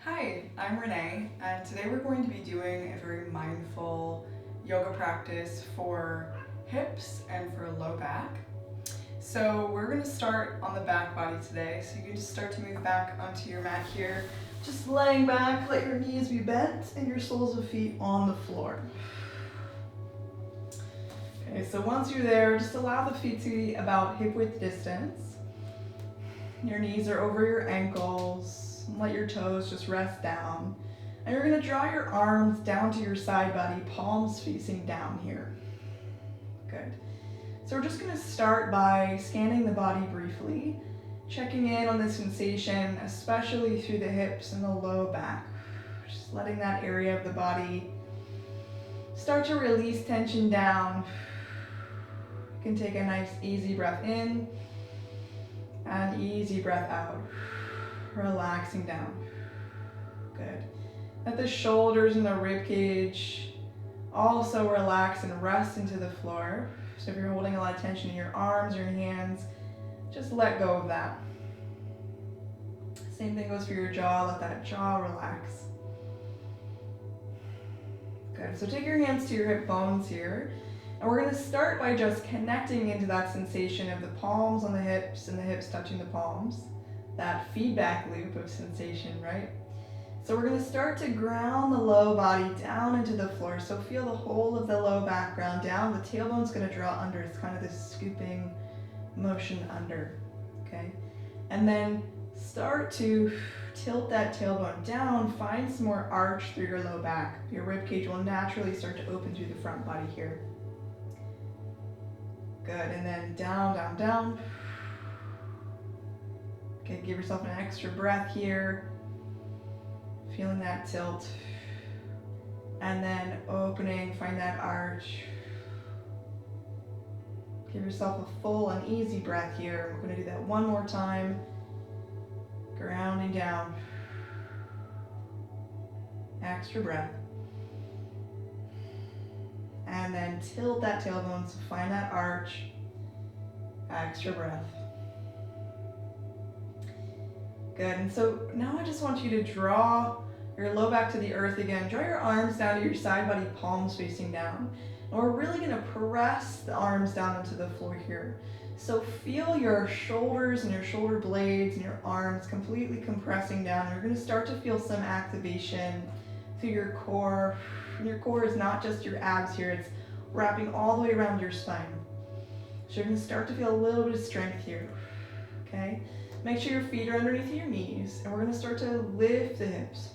Hi, I'm Renee, and today we're going to be doing a very mindful yoga practice for hips and for low back. So we're going to start on the back body today, so you can just start to move back onto your mat here. Just laying back, let your knees be bent and your soles of feet on the floor. Okay, so once you're there, just allow the feet to be about hip width distance. Your knees are over your ankles. Let your toes just rest down. And you're going to draw your arms down to your side body, palms facing down here. Good. So we're just going to start by scanning the body briefly, checking in on the sensation, especially through the hips and the low back. Just letting that area of the body start to release tension down. You can take a nice easy breath in and easy breath out. Relaxing down. Good. Let the shoulders and the rib cage also relax and rest into the floor. So if you're holding a lot of tension in your arms or your hands, just let go of that. Same thing goes for your jaw. Let that jaw relax. Good. So take your hands to your hip bones here. And we're going to start by just connecting into that sensation of the palms on the hips and the hips touching the palms. That feedback loop of sensation, right? So we're going to start to ground the low body down into the floor. So feel the whole of the low back ground down. The tailbone's going to draw under. It's kind of this scooping motion under, okay? And then start to tilt that tailbone down. Find some more arch through your low back. Your rib cage will naturally start to open through the front body here. Good, and then down, down, down. Okay, give yourself an extra breath here. Feeling that tilt. And then opening, find that arch. Give yourself a full and easy breath here. We're going to do that one more time. Grounding down. Extra breath. And then tilt that tailbone, so find that arch. Extra breath. Good, and so now I just want you to draw your low back to the earth again. Draw your arms down to your side body, palms facing down. And we're really gonna press the arms down into the floor here. So feel your shoulders and your shoulder blades and your arms completely compressing down. You're gonna start to feel some activation through your core. And your core is not just your abs here, it's wrapping all the way around your spine. So you're gonna start to feel a little bit of strength here, okay? Make sure your feet are underneath your knees, and we're gonna start to lift the hips.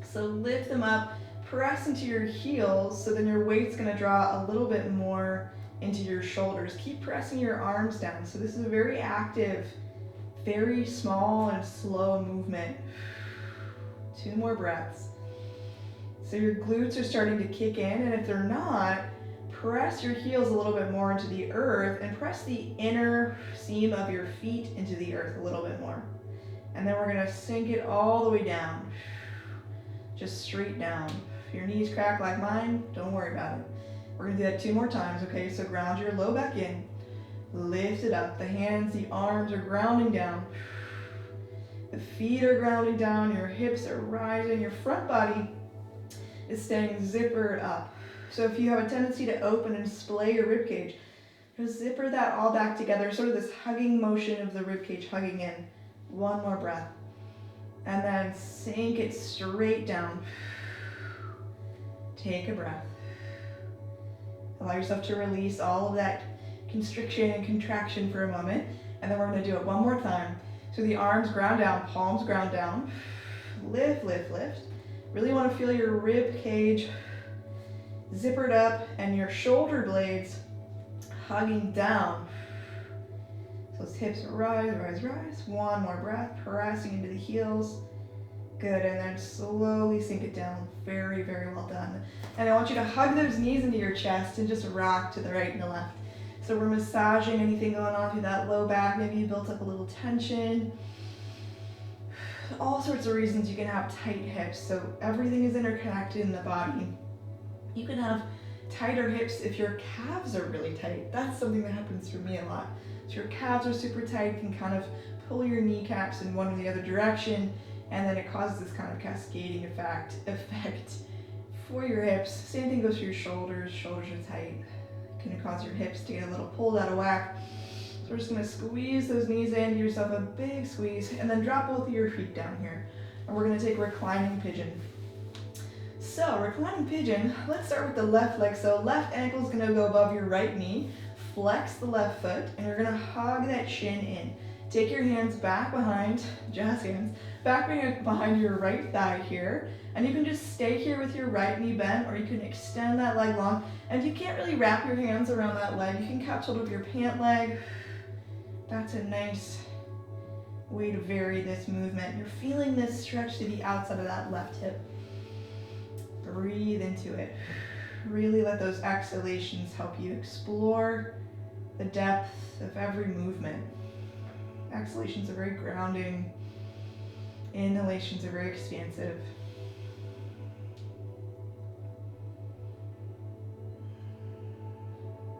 So lift them up, press into your heels, so then your weight's gonna draw a little bit more into your shoulders. Keep pressing your arms down. So this is a very active, very small and slow movement. 2 more breaths. So your glutes are starting to kick in, and if they're not, press your heels a little bit more into the earth and press the inner seam of your feet into the earth a little bit more. And then we're gonna sink it all the way down. Just straight down. If your knees crack like mine, don't worry about it. We're gonna do that 2 more times, okay? So ground your low back in, lift it up. The hands, the arms are grounding down. The feet are grounding down, your hips are rising, your front body is staying zippered up. So if you have a tendency to open and splay your rib cage, just zipper that all back together, sort of this hugging motion of the rib cage hugging in. 1 more breath. And then sink it straight down. Take a breath. Allow yourself to release all of that constriction and contraction for a moment. And then we're going to do it 1 more time. So the arms ground down, palms ground down. Lift, lift, lift. Really want to feel your rib cage zippered up and your shoulder blades hugging down. So those hips rise, rise, rise. 1 more breath, pressing into the heels. Good, and then slowly sink it down. Very, very well done. And I want you to hug those knees into your chest and just rock to the right and the left. So we're massaging anything going on through that low back. Maybe you built up a little tension. All sorts of reasons you can have tight hips. So everything is interconnected in the body. You can have tighter hips if your calves are really tight. That's something that happens for me a lot. So your calves are super tight, can kind of pull your kneecaps in one or the other direction. And then it causes this kind of cascading effect for your hips. Same thing goes for your shoulders. Shoulders are tight. Can cause your hips to get a little pulled out of whack. So we're just gonna squeeze those knees in, give yourself a big squeeze, and then drop both of your feet down here. And we're gonna take reclining pigeon. So reclining pigeon, let's start with the left leg. So left ankle is gonna go above your right knee. Flex the left foot, and you're gonna hug that shin in. Take your hands back behind, just hands, back behind your right thigh here. And you can just stay here with your right knee bent, or you can extend that leg long. And if you can't really wrap your hands around that leg, you can catch hold of your pant leg. That's a nice way to vary this movement. You're feeling this stretch to the outside of that left hip. Breathe into it. Really let those exhalations help you explore the depth of every movement. Exhalations are very grounding. Inhalations are very expansive.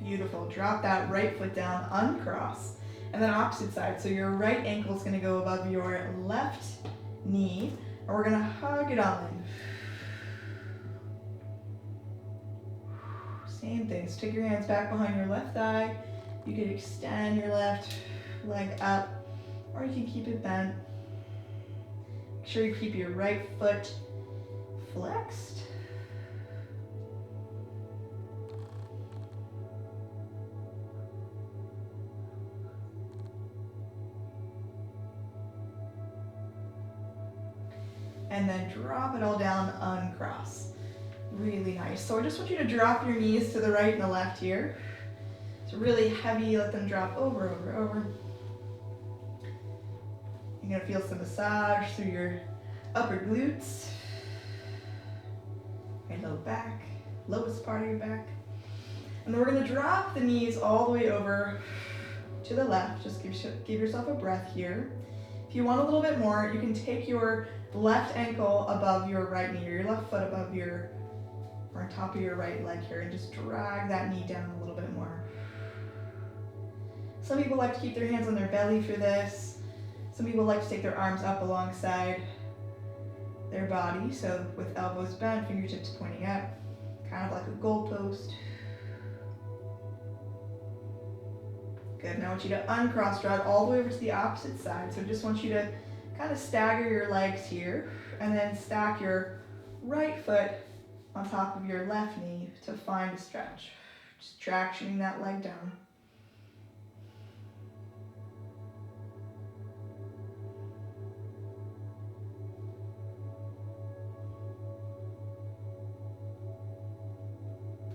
Beautiful. Drop that right foot down, uncross. And then opposite side. So your right ankle is going to go above your left knee. And we're going to hug it on. Same thing. So take your hands back behind your left thigh. You can extend your left leg up, or you can keep it bent. Make sure you keep your right foot flexed. And then drop it all down, uncross. Really nice. So I just want you to drop your knees to the right and the left here. It's really heavy, let them drop over, over, over. You're gonna feel some massage through your upper glutes, your low back, lowest part of your back. And then we're gonna drop the knees all the way over to the left. Just give yourself a breath here. If you want a little bit more, you can take your left ankle above your right knee, or your left foot above your, or on top of your right leg here, and just drag that knee down a little bit more. Some people like to keep their hands on their belly for this. Some people like to take their arms up alongside their body, so with elbows bent, fingertips pointing up, kind of like a goalpost. Good. Now I want you to uncross, draw it all the way over to the opposite side. So I just want you to kind of stagger your legs here, and then stack your right foot on top of your left knee to find a stretch. Just tractioning that leg down.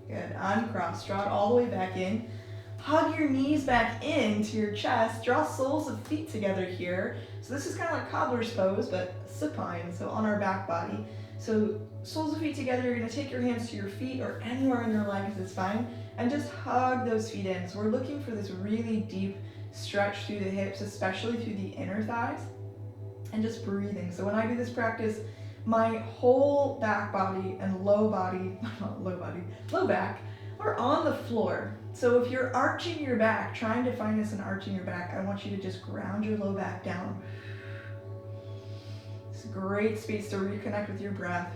Good. Uncross, draw it all the way back in. Hug your knees back into your chest. Draw soles of feet together here. So this is kind of like cobbler's pose, but supine, so on our back body. So soles of feet together, you're gonna take your hands to your feet or anywhere in your legs is fine, and just hug those feet in. So we're looking for this really deep stretch through the hips, especially through the inner thighs, and just breathing. So when I do this practice, my whole back body and low back are on the floor. So if you're arching your back, trying to find this in arching your back, I want you to just ground your low back down. It's a great space to reconnect with your breath.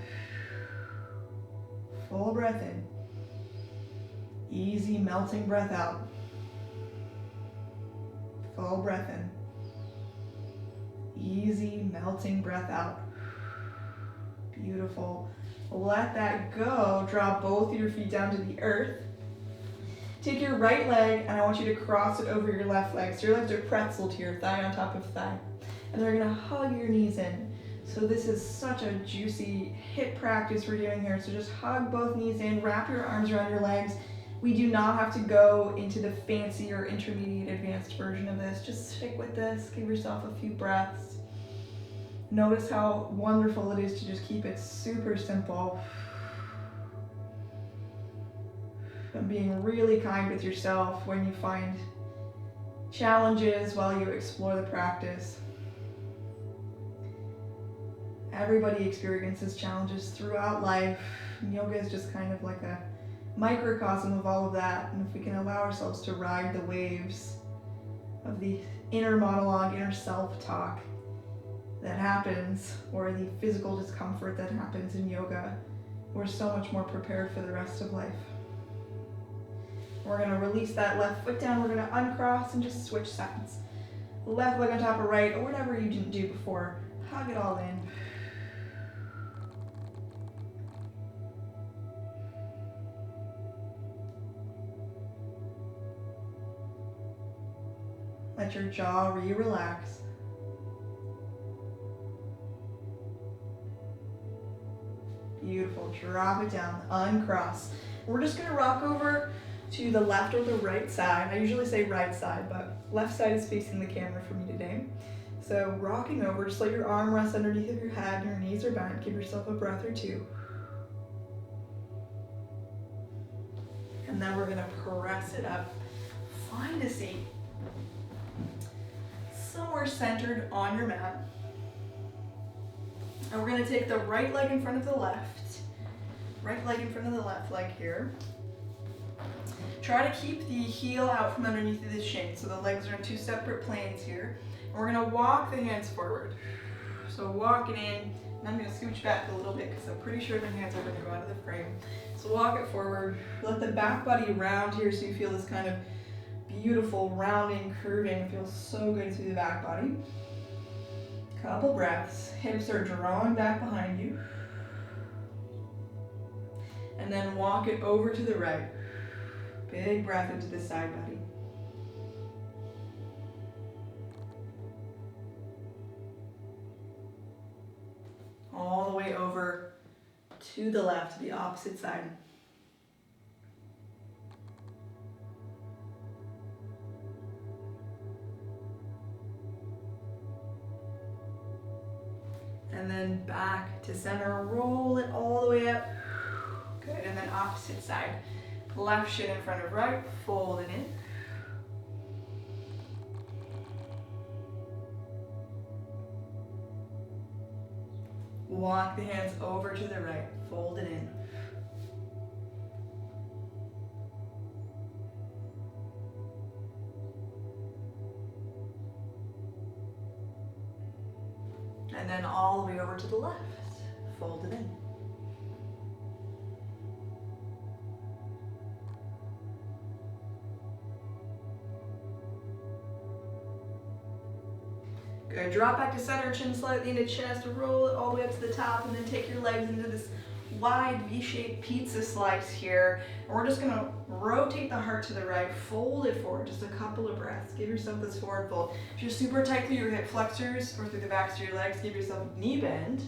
Full breath in. Easy melting breath out. Full breath in. Easy melting breath out. Beautiful. Let that go. Draw both of your feet down to the earth. Take your right leg and I want you to cross it over your left leg. So your legs are pretzeled here, thigh on top of thigh. And then we're gonna hug your knees in. So this is such a juicy hip practice we're doing here. So just hug both knees in, wrap your arms around your legs. We do not have to go into the fancy or intermediate advanced version of this. Just stick with this, give yourself a few breaths. Notice how wonderful it is to just keep it super simple. And being really kind with yourself when you find challenges while you explore the practice. Everybody experiences challenges throughout life. Yoga is just kind of like a microcosm of all of that. And if we can allow ourselves to ride the waves of the inner monologue, inner self-talk, that happens, or the physical discomfort that happens in yoga, we're so much more prepared for the rest of life. We're gonna release that left foot down, we're gonna uncross and just switch sides. Left leg on top of right, or whatever you didn't do before. Hug it all in. Let your jaw re-relax. Beautiful, drop it down, uncross. We're just gonna rock over to the left or the right side. I usually say right side, but left side is facing the camera for me today. So rocking over, just let your arm rest underneath of your head, your knees are bent. Give yourself a breath or two. And then we're gonna press it up. Find a seat. Somewhere centered on your mat. And we're gonna take the right leg in front of the left. Right leg in front of the left leg here. Try to keep the heel out from underneath of the shin, so the legs are in two separate planes here. And we're gonna walk the hands forward. So walk it in, and I'm gonna scooch back a little bit because I'm pretty sure the hands are gonna go out of the frame. So walk it forward. Let the back body round here so you feel this kind of beautiful rounding, curving. It feels so good through the back body. Couple breaths. Hips are drawing back behind you. And then walk it over to the right. Big breath into the side body. All the way over to the left, the opposite side. And then back to center, roll it all the way up. Good, and then opposite side. Left shin in front of right, fold it in. Walk the hands over to the right, fold it in. And then all the way over to the left, fold it in. Good, drop back to center, chin slightly into chest, roll it all the way up to the top, and then take your legs into this wide V-shaped pizza slice here. And we're just gonna rotate the heart to the right, fold it forward, just a couple of breaths. Give yourself this forward fold. If you're super tight through your hip flexors or through the backs of your legs, give yourself a knee bend.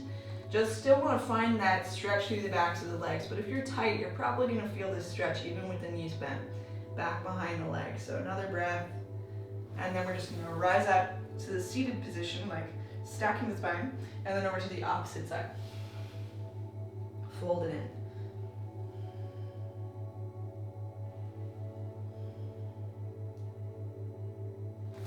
Just still wanna find that stretch through the backs of the legs, but if you're tight, you're probably gonna feel this stretch even with the knees bent back behind the legs. So another breath, and then we're just gonna rise up to the seated position, like stacking the spine, and then over to the opposite side. Fold it in.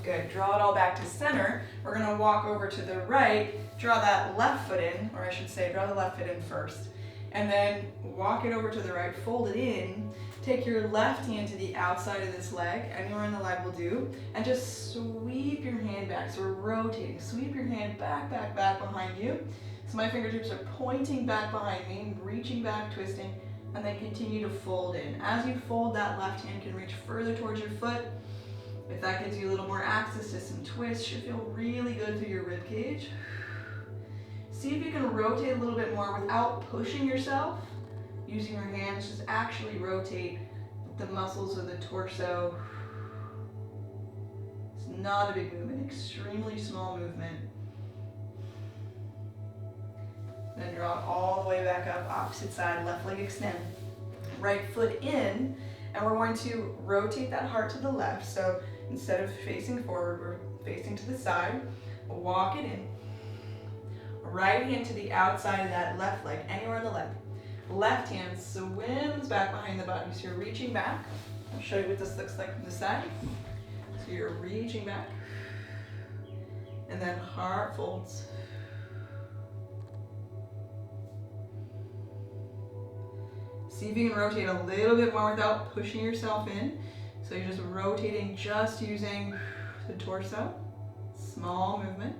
Good, draw it all back to center. We're gonna walk over to the right, draw that left foot in, or I should say, draw the left foot in first. And then walk it over to the right, fold it in. Take your left hand to the outside of this leg, anywhere in the leg will do, and just sweep your hand back. So we're rotating. Sweep your hand back, back, back behind you. So my fingertips are pointing back behind me, reaching back, twisting, and then continue to fold in. As you fold, that left hand can reach further towards your foot. If that gives you a little more access to some twist, should feel really good through your rib cage. See if you can rotate a little bit more without pushing yourself. Using your hands, just actually rotate the muscles of the torso. It's not a big movement, extremely small movement. Then draw it all the way back up, opposite side, left leg extend. Right foot in, and we're going to rotate that heart to the left. So instead of facing forward, we're facing to the side. Walk it in. Right hand to the outside of that left leg, anywhere on the leg. Left hand swims back behind the body, so you're reaching back. I'll show you what this looks like from the side. So you're reaching back, and then heart folds. See if you can rotate a little bit more without pushing yourself in. So you're just rotating, just using the torso. Small movement.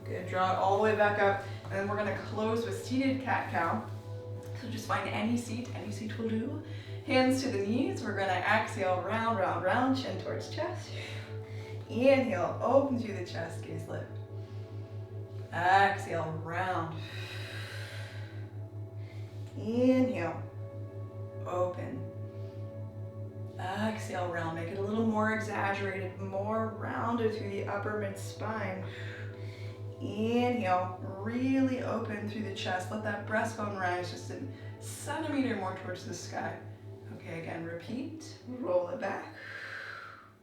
Good, draw it all the way back up. And then we're gonna close with seated cat-cow. So just find any seat will do. Hands to the knees, we're gonna exhale, round, round, round, chin towards chest. Inhale, open through the chest, gaze lift. Exhale, round. Inhale, open. Exhale, round. Make it a little more exaggerated, more rounded through the upper mid-spine. Inhale, really open through the chest. Let that breastbone rise just a centimeter more towards the sky. Okay, again, repeat. Roll it back.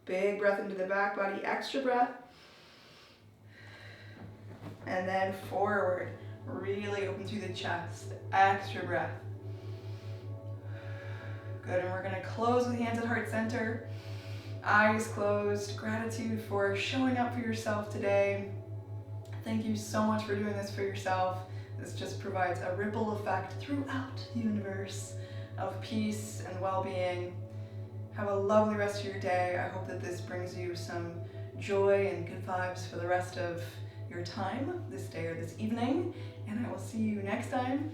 Big breath into the back body, extra breath. And then forward. Really open through the chest, extra breath. Good, and we're gonna close with hands at heart center. Eyes closed. Gratitude for showing up for yourself today. Thank you so much for doing this for yourself. This just provides a ripple effect throughout the universe of peace and well-being. Have a lovely rest of your day. I hope that this brings you some joy and good vibes for the rest of your time, this day or this evening, and I will see you next time.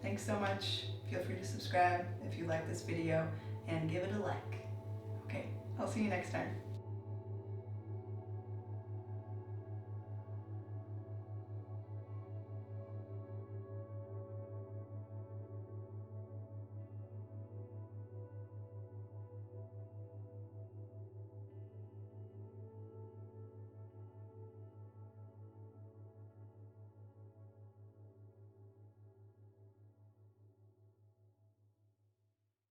Thanks so much. Feel free to subscribe if you like this video and give it a like. Okay, I'll see you next time.